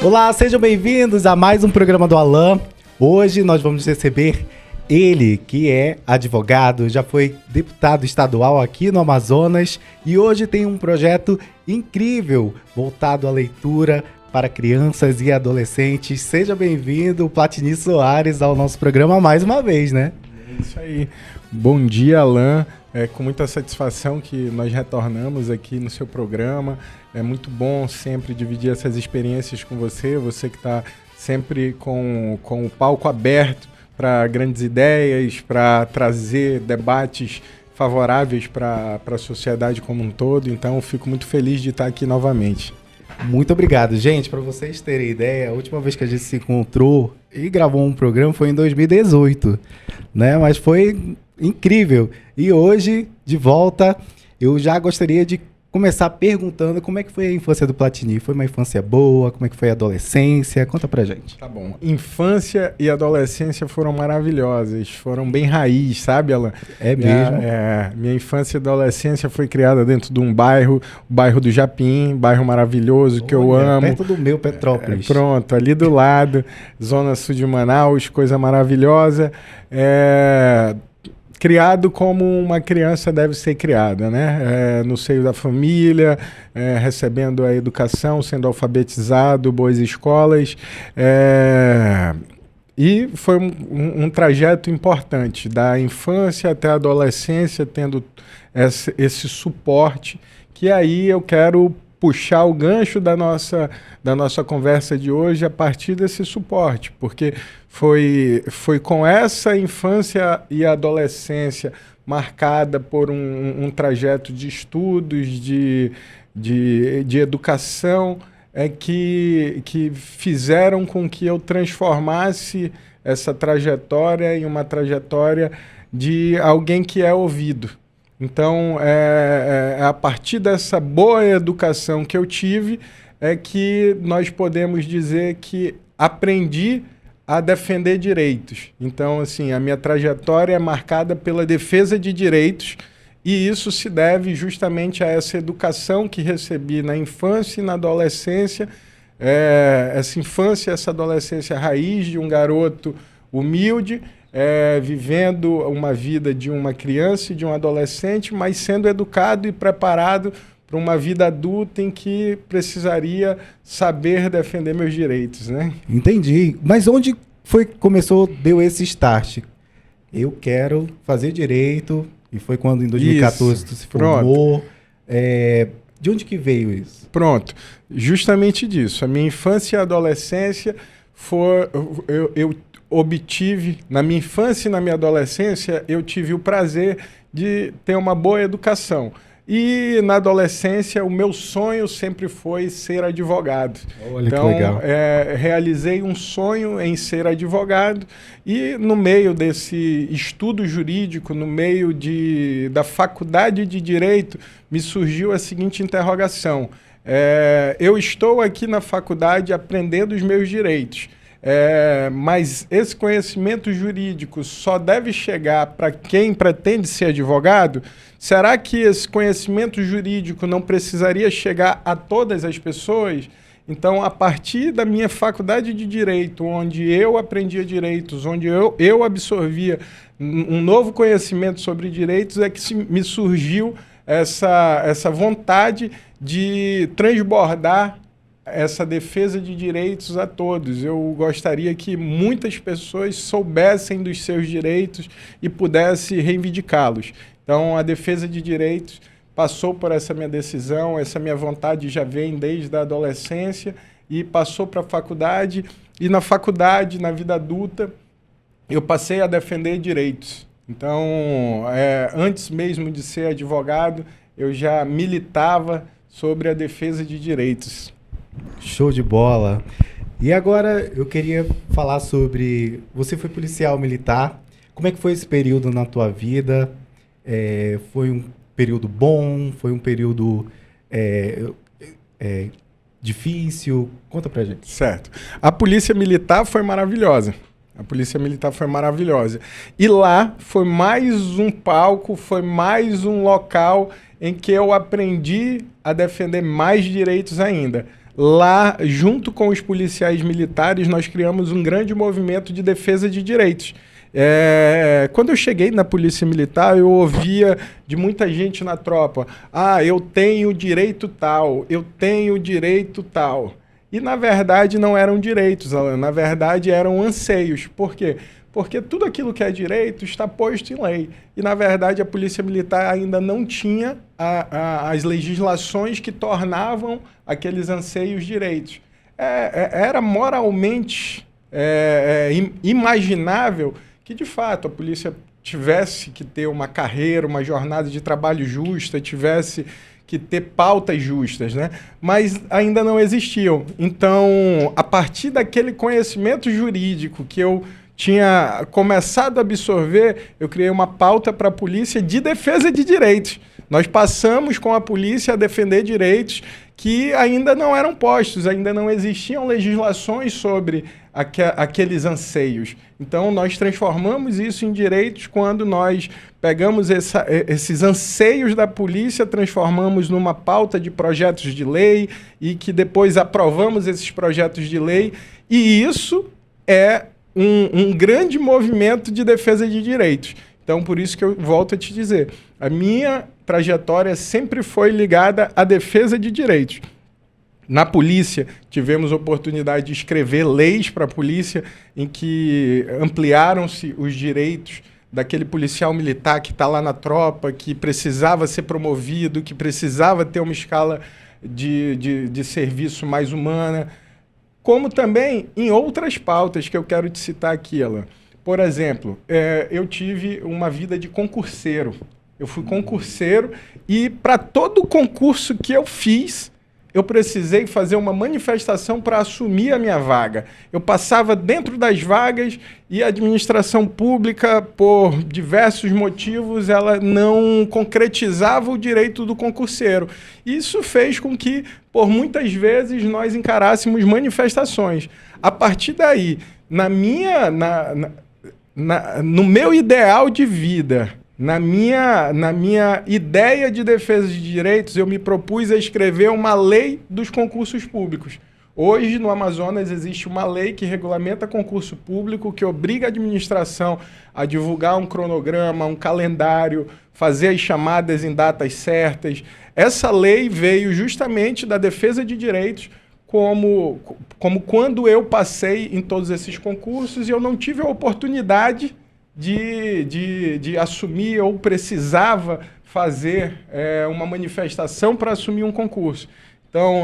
Olá, sejam bem-vindos a mais um programa do Alan. Hoje nós vamos receber ele, que é advogado, já foi deputado estadual aqui no Amazonas e hoje tem um projeto incrível voltado à leitura para crianças e adolescentes. Seja bem-vindo, Platini Soares, ao nosso programa mais uma vez, né? É isso aí. Bom dia, Alan. É com muita satisfação que nós retornamos aqui no seu programa. É muito bom sempre dividir essas experiências com você, você que está sempre com o palco aberto para grandes ideias, para trazer debates favoráveis para a sociedade como um todo. Então, eu fico muito feliz de estar aqui novamente. Muito obrigado. Gente, para vocês terem ideia, a última vez que a gente se encontrou e gravou um programa foi em 2018, né? Mas foi incrível. E hoje, de volta, eu já gostaria de começar perguntando como é que foi a infância do Platini. Foi uma infância boa? Como é que foi a adolescência? Conta pra gente. Tá bom. Infância e adolescência foram maravilhosas, foram bem raiz, sabe, Alan? É mesmo? Minha infância e adolescência foi criada dentro de um bairro, o bairro do Japim, bairro maravilhoso que eu amo. Perto do meu, Petrópolis. Pronto, ali do lado, zona sul de Manaus, coisa maravilhosa. Criado como uma criança deve ser criada, né? No seio da família, recebendo a educação, sendo alfabetizado, boas escolas. E foi um trajeto importante, da infância até a adolescência, tendo esse suporte, que aí eu quero puxar o gancho da nossa conversa de hoje a partir desse suporte, porque foi com essa infância e adolescência marcada por um trajeto de estudos, de educação, que fizeram com que eu transformasse essa trajetória em uma trajetória de alguém que é ouvido. Então, a partir dessa boa educação que eu tive, é que nós podemos dizer que aprendi a defender direitos. Então, assim, a minha trajetória é marcada pela defesa de direitos e isso se deve justamente a essa educação que recebi na infância e na adolescência, essa infância, essa adolescência raiz de um garoto humilde, vivendo uma vida de uma criança e de um adolescente, mas sendo educado e preparado para uma vida adulta em que precisaria saber defender meus direitos, né? Entendi. Mas onde foi que deu esse start? Eu quero fazer direito, e foi quando em 2014 tu se formou. De onde que veio isso? Pronto, justamente disso. A minha infância e adolescência eu obtive, na minha infância e na minha adolescência, eu tive o prazer de ter uma boa educação. E na adolescência, o meu sonho sempre foi ser advogado. Olha, então, que legal. Realizei um sonho em ser advogado e no meio desse estudo jurídico, no meio da faculdade de Direito, me surgiu a seguinte interrogação. Eu estou aqui na faculdade aprendendo os meus direitos. Mas esse conhecimento jurídico só deve chegar para quem pretende ser advogado? Será que esse conhecimento jurídico não precisaria chegar a todas as pessoas? Então, a partir da minha faculdade de Direito, onde eu aprendia direitos, onde eu absorvia um novo conhecimento sobre direitos, é que me surgiu essa vontade de transbordar essa defesa de direitos a todos. Eu gostaria que muitas pessoas soubessem dos seus direitos e pudessem reivindicá-los. Então, a defesa de direitos passou por essa minha decisão, essa minha vontade já vem desde a adolescência e passou para a faculdade. E na faculdade, na vida adulta, eu passei a defender direitos. Então, antes mesmo de ser advogado, eu já militava sobre a defesa de direitos. Show de bola. E agora eu queria falar sobre... Você foi policial militar. Como é que foi esse período na tua vida? Foi um período bom? Foi um período difícil? Conta pra gente. Certo. A polícia militar foi maravilhosa. A polícia militar foi maravilhosa. E lá foi mais um palco, foi mais um local em que eu aprendi a defender mais direitos ainda. lá, junto com os policiais militares, nós criamos um grande movimento de defesa de direitos. Quando eu cheguei na Polícia Militar, eu ouvia de muita gente na tropa: eu tenho direito tal, eu tenho direito tal. E, na verdade, não eram direitos, Alan, na verdade, eram anseios. Por quê? Porque tudo aquilo que é direito está posto em lei. E, na verdade, a Polícia Militar ainda não tinha as legislações que tornavam aqueles anseios direitos. Era moralmente imaginável que, de fato, a polícia tivesse que ter uma carreira, uma jornada de trabalho justa, tivesse que ter pautas justas, né? Mas ainda não existiam. Então, a partir daquele conhecimento jurídico que eu tinha começado a absorver, eu criei uma pauta para a polícia de defesa de direitos. Nós passamos com a polícia a defender direitos que ainda não eram postos, ainda não existiam legislações sobre aqueles anseios. Então, nós transformamos isso em direitos quando nós pegamos esses anseios da polícia, transformamos numa pauta de projetos de lei e que depois aprovamos esses projetos de lei. E isso é um grande movimento de defesa de direitos. Então, por isso que eu volto a te dizer, a minha trajetória sempre foi ligada à defesa de direitos. Na polícia, tivemos oportunidade de escrever leis para a polícia em que ampliaram-se os direitos daquele policial militar que está lá na tropa, que precisava ser promovido, que precisava ter uma escala de serviço mais humana, como também em outras pautas que eu quero te citar aqui, Alan. Por exemplo, eu tive uma vida de concurseiro. Eu fui concurseiro e para todo concurso que eu fiz, eu precisei fazer uma manifestação para assumir a minha vaga. Eu passava dentro das vagas e a administração pública, por diversos motivos, ela não concretizava o direito do concurseiro. Isso fez com que, por muitas vezes, nós encarássemos manifestações. A partir daí, no meu ideal de vida, na minha ideia de defesa de direitos, eu me propus a escrever uma lei dos concursos públicos. Hoje, no Amazonas, existe uma lei que regulamenta concurso público, que obriga a administração a divulgar um cronograma, um calendário, fazer as chamadas em datas certas. Essa lei veio justamente da defesa de direitos, como quando eu passei em todos esses concursos e eu não tive a oportunidade de assumir ou precisava fazer uma manifestação para assumir um concurso. Então,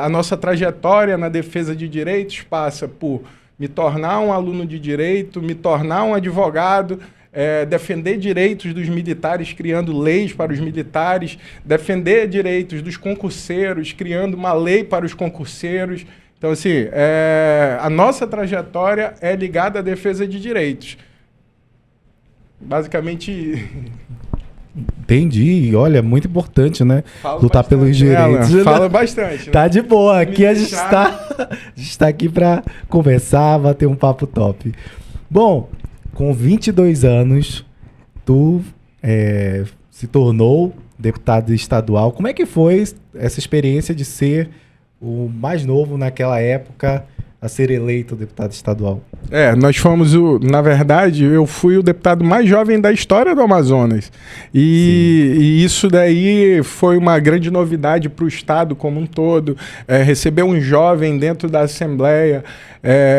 a nossa trajetória na defesa de direitos passa por me tornar um aluno de direito, me tornar um advogado, defender direitos dos militares, criando leis para os militares, defender direitos dos concurseiros, criando uma lei para os concurseiros. Então, assim, a nossa trajetória é ligada à defesa de direitos. Basicamente... Entendi. Olha, muito importante, né? Lutar pelos direitos. Fala bastante. Né? Tá de boa. Aqui a gente está aqui para conversar, bater um papo top. Bom, com 22 anos, tu se tornou deputado estadual. Como é que foi essa experiência de ser o mais novo naquela época a ser eleito deputado estadual? Nós fomos na verdade, eu fui o deputado mais jovem da história do Amazonas. E isso daí foi uma grande novidade para o estado como um todo. Receber um jovem dentro da Assembleia,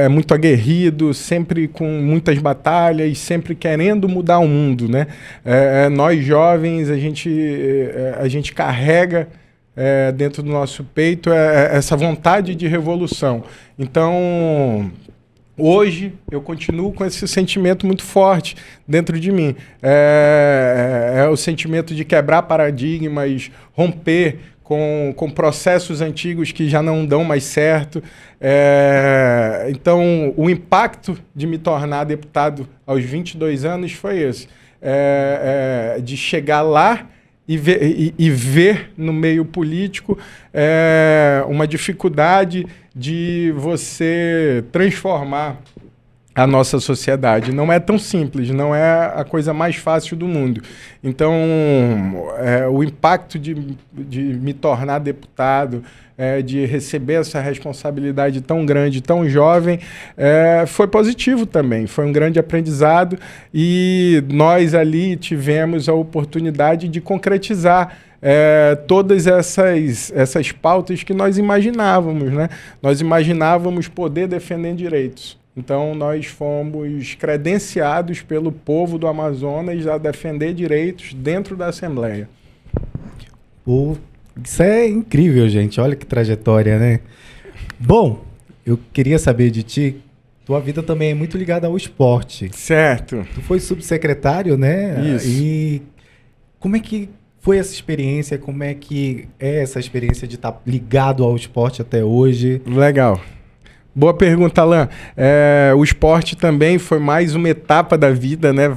muito aguerrido, sempre com muitas batalhas, sempre querendo mudar o mundo, né? Nós jovens, a gente carrega dentro do nosso peito essa vontade de revolução. Então, hoje eu continuo com esse sentimento muito forte dentro de mim. É o sentimento de quebrar paradigmas, romper com processos antigos que já não dão mais certo. Então, o impacto de me tornar deputado aos 22 anos foi esse. De chegar lá e ver no meio político uma dificuldade de você transformar a nossa sociedade. Não é tão simples, não é a coisa mais fácil do mundo. Então, o impacto de me tornar deputado, de receber essa responsabilidade tão grande, tão jovem, foi positivo também, foi um grande aprendizado e nós ali tivemos a oportunidade de concretizar todas essas pautas que nós imaginávamos, né? Nós imaginávamos poder defender direitos. Então, nós fomos credenciados pelo povo do Amazonas a defender direitos dentro da Assembleia. Isso é incrível, gente. Olha que trajetória, né? Bom, eu queria saber de ti, tua vida também é muito ligada ao esporte. Certo. Tu foi subsecretário, né? Isso. E como é que foi essa experiência? Como é que é essa experiência de estar ligado ao esporte até hoje? Legal. Boa pergunta, Alan. O esporte também foi mais uma etapa da vida, né?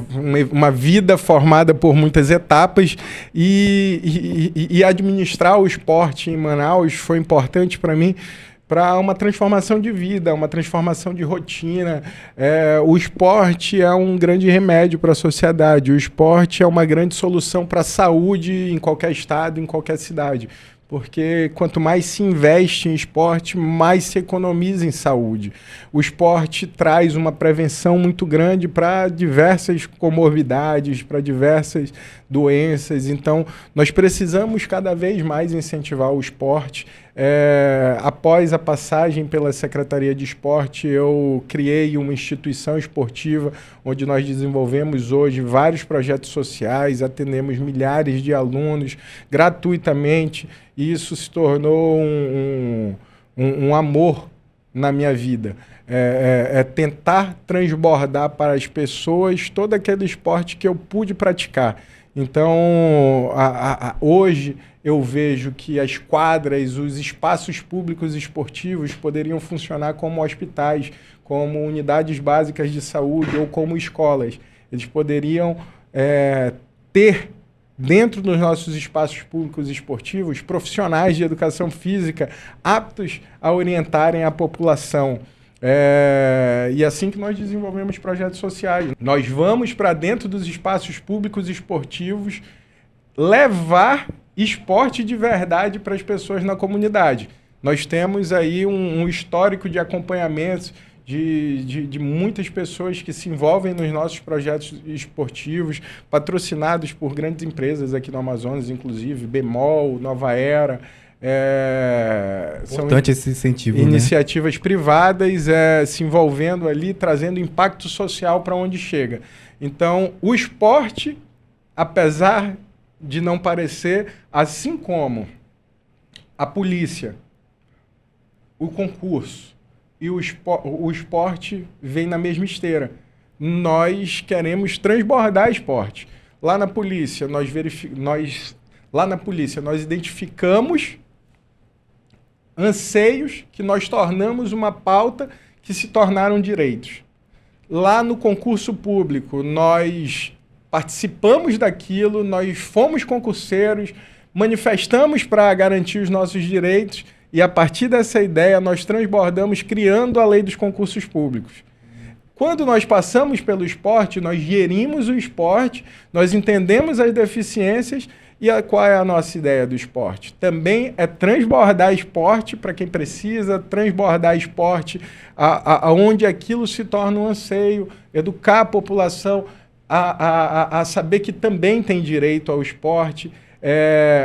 Uma vida formada por muitas etapas e administrar o esporte em Manaus foi importante para mim, para uma transformação de vida, uma transformação de rotina. O esporte é um grande remédio para a sociedade, o esporte é uma grande solução para a saúde em qualquer estado, em qualquer cidade. Porque quanto mais se investe em esporte, mais se economiza em saúde. O esporte traz uma prevenção muito grande para diversas comorbidades, para diversas doenças. Então, nós precisamos cada vez mais incentivar o esporte. Após a passagem pela Secretaria de Esporte, eu criei uma instituição esportiva onde nós desenvolvemos hoje vários projetos sociais, atendemos milhares de alunos gratuitamente. E isso se tornou um amor na minha vida. Tentar transbordar para as pessoas todo aquele esporte que eu pude praticar. Então, hoje eu vejo que as quadras, os espaços públicos esportivos poderiam funcionar como hospitais, como unidades básicas de saúde ou como escolas. Eles poderiam ter dentro dos nossos espaços públicos esportivos profissionais de educação física aptos a orientarem a população. E assim que nós desenvolvemos projetos sociais. Nós vamos para dentro dos espaços públicos esportivos levar esporte de verdade para as pessoas na comunidade. Nós temos aí um histórico de acompanhamento de muitas pessoas que se envolvem nos nossos projetos esportivos, patrocinados por grandes empresas aqui no Amazonas, inclusive Bemol, Nova Era. Importante esse incentivo, iniciativas privadas se envolvendo ali, trazendo impacto social para onde chega. Então, o esporte, apesar de não parecer, assim como a polícia, o concurso e o esporte vem na mesma esteira. Nós queremos transbordar esporte. Lá na polícia, nós identificamos anseios que nós tornamos uma pauta que se tornaram direitos. Lá no concurso público, nós participamos daquilo, nós fomos concurseiros, manifestamos para garantir os nossos direitos e, a partir dessa ideia, nós transbordamos criando a lei dos concursos públicos. Quando nós passamos pelo esporte, nós gerimos o esporte, nós entendemos as deficiências e qual é a nossa ideia do esporte? Também é transbordar esporte para quem precisa, transbordar esporte aonde aquilo se torna um anseio, educar a população a saber que também tem direito ao esporte.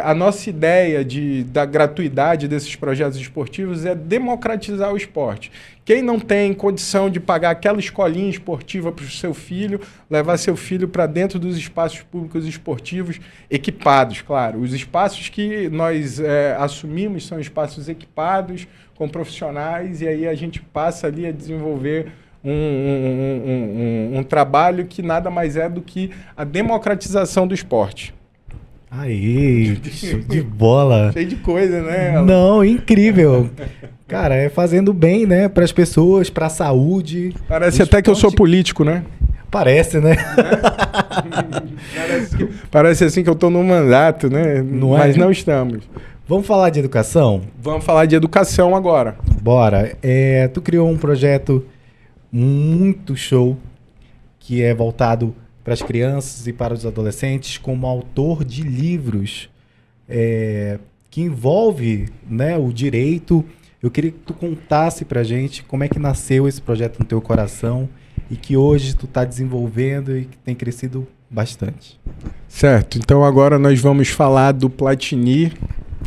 A nossa ideia da gratuidade desses projetos esportivos é democratizar o esporte. Quem não tem condição de pagar aquela escolinha esportiva para o seu filho, levar seu filho para dentro dos espaços públicos esportivos equipados, claro. Os espaços que nós assumimos são espaços equipados, com profissionais, e aí a gente passa ali a desenvolver um trabalho que nada mais é do que a democratização do esporte. Aí, show de bola. Cheio de coisa, né? Não, incrível. Cara, é fazendo bem, né? Para as pessoas, para a saúde. Parece até que eu sou político, né? Parece, né? Parece assim que eu estou no mandato, né? Mas não estamos. Vamos falar de educação? Vamos falar de educação agora. Bora. Tu criou um projeto muito show, que é voltado para as crianças e para os adolescentes, como autor de livros que envolve, né, o direito. Eu queria que tu contasse pra gente como é que nasceu esse projeto no teu coração e que hoje tu está desenvolvendo e que tem crescido bastante. Certo, então agora nós vamos falar do Platini.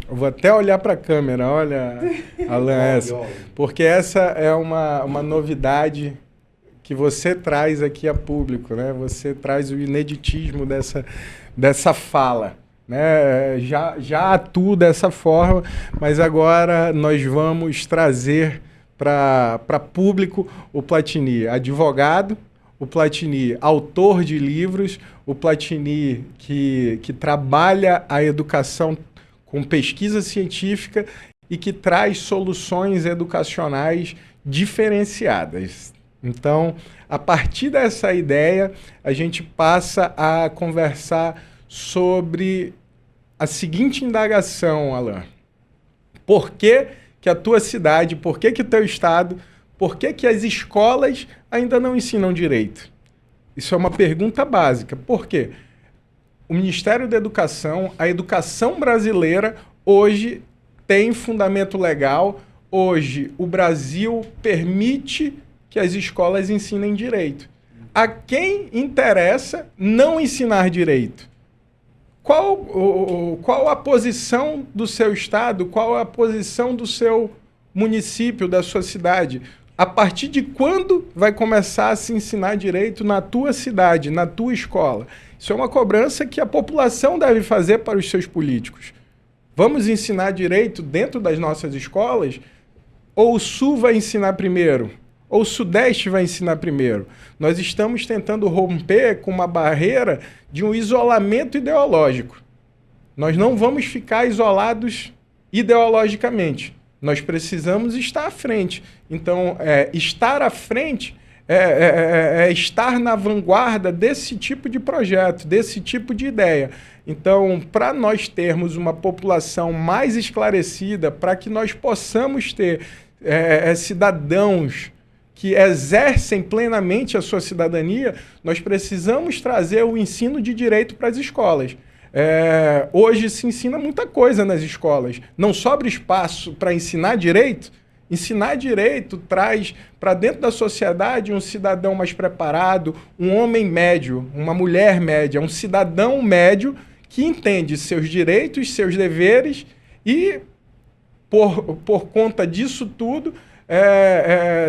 Eu vou até olhar para a câmera, olha, Alan, essa, porque essa é uma novidade que você traz aqui a público, né? Você traz o ineditismo dessa fala, né? Já atuo dessa forma, mas agora nós vamos trazer para público o Platini advogado, o Platini autor de livros, o Platini que trabalha a educação com pesquisa científica e que traz soluções educacionais diferenciadas. Então, a partir dessa ideia, a gente passa a conversar sobre a seguinte indagação, Alan. Por que a tua cidade, por que o teu estado, por que as escolas ainda não ensinam direito? Isso é uma pergunta básica. Por quê? O Ministério da Educação, a educação brasileira, hoje tem fundamento legal. Hoje, o Brasil permite que as escolas ensinem direito. A quem interessa não ensinar direito? Qual a posição do seu estado? Qual a posição do seu município, da sua cidade? A partir de quando vai começar a se ensinar direito na tua cidade, na tua escola? Isso é uma cobrança que a população deve fazer para os seus políticos. Vamos ensinar direito dentro das nossas escolas? Ou o Sul vai ensinar primeiro? Ou o Sudeste vai ensinar primeiro? Nós estamos tentando romper com uma barreira de um isolamento ideológico. Nós não vamos ficar isolados ideologicamente. Nós precisamos estar à frente. Então, estar à frente é estar na vanguarda desse tipo de projeto, desse tipo de ideia. Então, para nós termos uma população mais esclarecida, para que nós possamos ter cidadãos que exercem plenamente a sua cidadania, nós precisamos trazer o ensino de direito para as escolas. Hoje se ensina muita coisa nas escolas. Não sobra espaço para ensinar direito. Ensinar direito traz para dentro da sociedade um cidadão mais preparado, um homem médio, uma mulher média, um cidadão médio que entende seus direitos, seus deveres e, por conta disso tudo,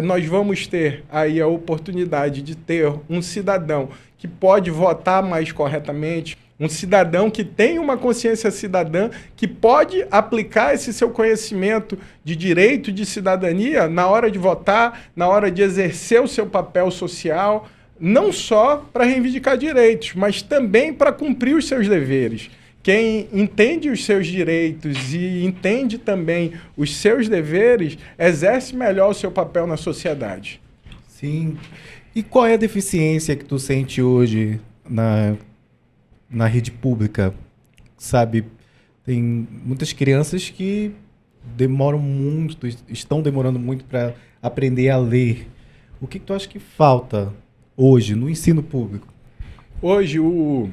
nós vamos ter aí a oportunidade de ter um cidadão que pode votar mais corretamente, um cidadão que tem uma consciência cidadã, que pode aplicar esse seu conhecimento de direito de cidadania na hora de votar, na hora de exercer o seu papel social, não só para reivindicar direitos, mas também para cumprir os seus deveres. Quem entende os seus direitos e entende também os seus deveres, exerce melhor o seu papel na sociedade. Sim. E qual é a deficiência que tu sente hoje na rede pública? Sabe, tem muitas crianças que estão demorando muito para aprender a ler. O que tu acha que falta hoje no ensino público? Hoje, o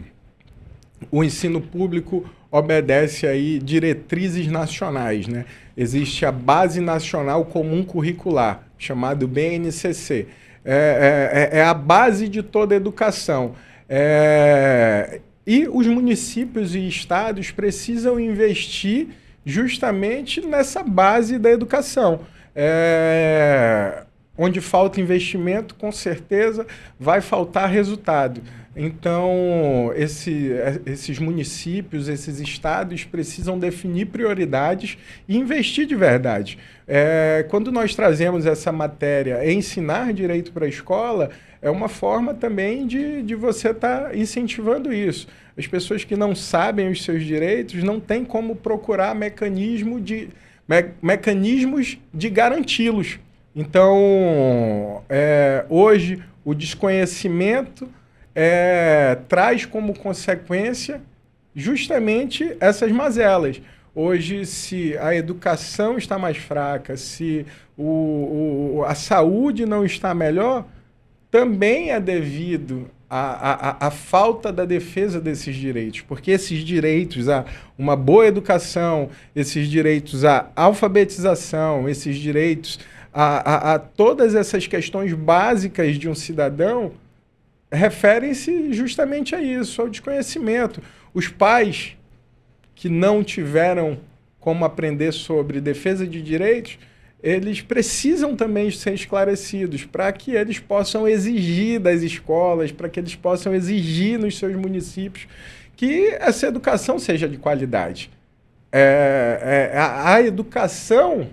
ensino público obedece aí diretrizes nacionais, né? Existe a Base Nacional Comum Curricular, chamado BNCC. É a base de toda a educação. E os municípios e estados precisam investir justamente nessa base da educação. Onde falta investimento, com certeza vai faltar resultado. Então, esses municípios, esses estados precisam definir prioridades e investir de verdade. Quando nós trazemos essa matéria, ensinar direito para a escola, é uma forma também de você estar incentivando isso. As pessoas que não sabem os seus direitos não têm como procurar mecanismos de garanti-los. Então, hoje, o desconhecimento traz como consequência justamente essas mazelas. Hoje, se a educação está mais fraca, se a saúde não está melhor, também é devido à falta da defesa desses direitos. Porque esses direitos a uma boa educação, esses direitos à alfabetização, esses direitos a todas essas questões básicas de um cidadão referem-se justamente a isso, ao desconhecimento. Os pais que não tiveram como aprender sobre defesa de direitos, eles precisam também ser esclarecidos para que eles possam exigir das escolas, para que eles possam exigir nos seus municípios que essa educação seja de qualidade. A educação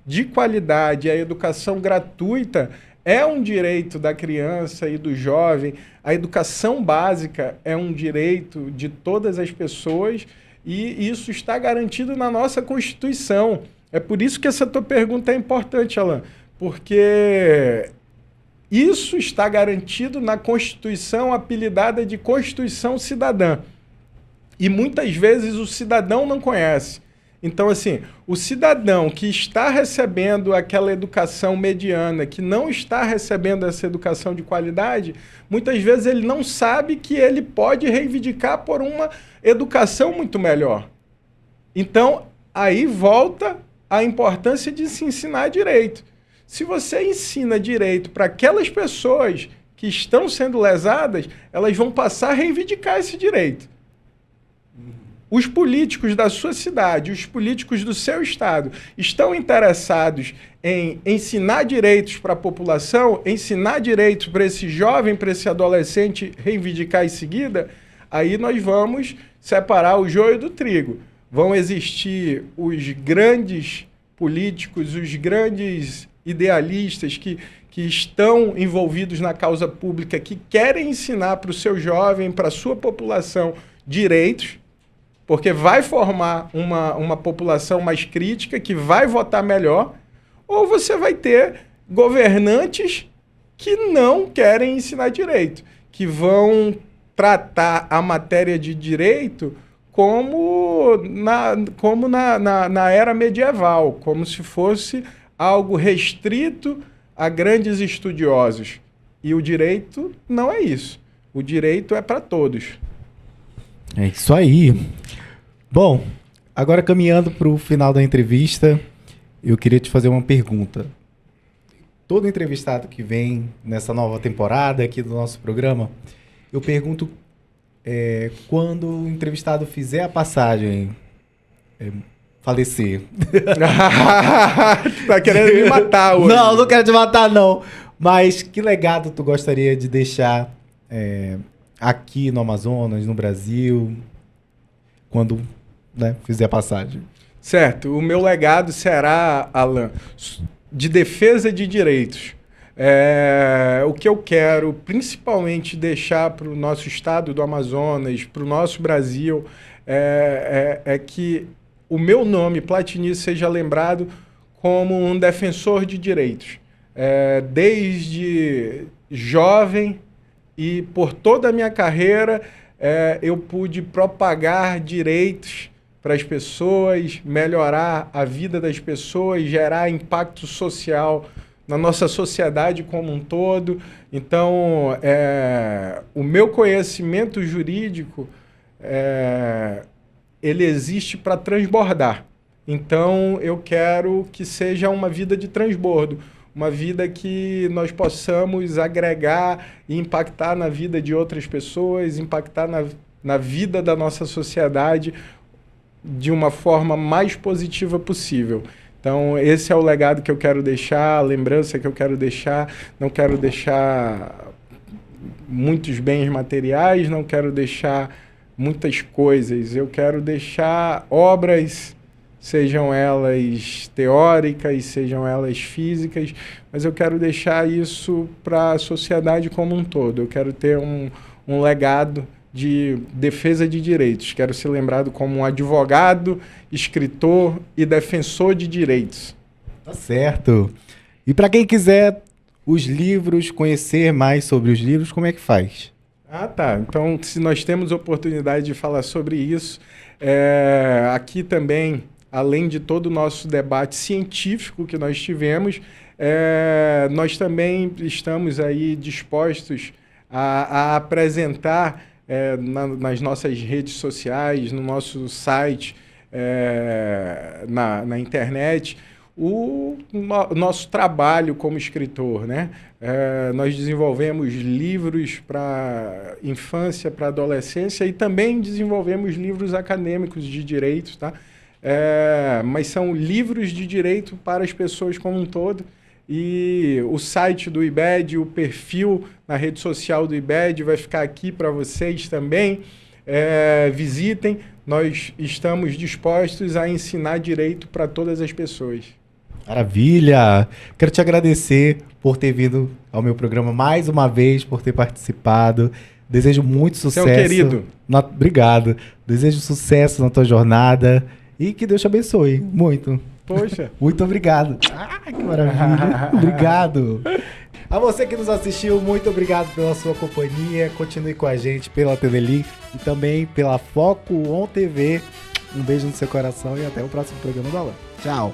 de qualidade, a educação gratuita é um direito da criança e do jovem. A educação básica é um direito de todas as pessoas e isso está garantido na nossa Constituição. É por isso que essa tua pergunta é importante, Alan, porque isso está garantido na Constituição, apelidada de Constituição Cidadã. E muitas vezes o cidadão não conhece. Então, assim, o cidadão que está recebendo aquela educação mediana, que não está recebendo essa educação de qualidade, muitas vezes ele não sabe que ele pode reivindicar por uma educação muito melhor. Então, aí volta a importância de se ensinar direito. Se você ensina direito para aquelas pessoas que estão sendo lesadas, elas vão passar a reivindicar esse direito. Os políticos da sua cidade, os políticos do seu estado estão interessados em ensinar direitos para a população, ensinar direitos para esse jovem, para esse adolescente reivindicar em seguida, aí nós vamos separar o joio do trigo. Vão existir os grandes políticos, os grandes idealistas que estão envolvidos na causa pública, que querem ensinar para o seu jovem, para a sua população, direitos, porque vai formar uma população mais crítica, que vai votar melhor, ou você vai ter governantes que não querem ensinar direito, que vão tratar a matéria de direito como na era medieval, como se fosse algo restrito a grandes estudiosos. E o direito não é isso. O direito é para todos. É isso aí. Bom, agora caminhando para o final da entrevista, eu queria te fazer uma pergunta. Todo entrevistado que vem nessa nova temporada aqui do nosso programa, eu pergunto quando o entrevistado fizer a passagem, falecer. Tá querendo me matar hoje. Não quero te matar, não. Mas que legado tu gostaria de deixar aqui no Amazonas, no Brasil, quando fizer a passagem? Certo. O meu legado será, Alan, de defesa de direitos. O que eu quero principalmente deixar para o nosso estado do Amazonas, para o nosso Brasil, é que o meu nome, Platini, seja lembrado como um defensor de direitos. Desde jovem e por toda a minha carreira, eu pude propagar direitos para as pessoas, melhorar a vida das pessoas, gerar impacto social na nossa sociedade como um todo. Então, o meu conhecimento jurídico, ele existe para transbordar. Então, eu quero que seja uma vida de transbordo, uma vida que nós possamos agregar e impactar na vida de outras pessoas, impactar na vida da nossa sociedade de uma forma mais positiva possível. Então, esse é o legado que eu quero deixar, a lembrança que eu quero deixar. Não quero deixar muitos bens materiais, não quero deixar muitas coisas. Eu quero deixar obras, sejam elas teóricas, sejam elas físicas, mas eu quero deixar isso para a sociedade como um todo. Eu quero ter um legado de defesa de direitos. Quero ser lembrado como um advogado, escritor e defensor de direitos. Tá certo. E para quem quiser os livros, conhecer mais sobre os livros, como é que faz? Ah, tá. Então, se nós temos oportunidade de falar sobre isso, aqui também, além de todo o nosso debate científico que nós tivemos, nós também estamos aí dispostos a apresentar nas nossas redes sociais, no nosso site, na internet, o nosso trabalho como escritor, né? Nós desenvolvemos livros para infância, para adolescência e também desenvolvemos livros acadêmicos de direito, tá? Mas são livros de direito para as pessoas como um todo. E o site do IBED, o perfil na rede social do IBED vai ficar aqui para vocês também. Visitem, nós estamos dispostos a ensinar direito para todas as pessoas. Maravilha! Quero te agradecer por ter vindo ao meu programa mais uma vez, por ter participado. Desejo muito sucesso. Seu querido. Obrigado. Desejo sucesso na tua jornada e que Deus te abençoe muito. Poxa. Muito obrigado. Que maravilha. Obrigado. A você que nos assistiu, muito obrigado pela sua companhia. Continue com a gente pela TVLink e também pela Foco On TV. Um beijo no seu coração e até o próximo programa do Alan. Tchau.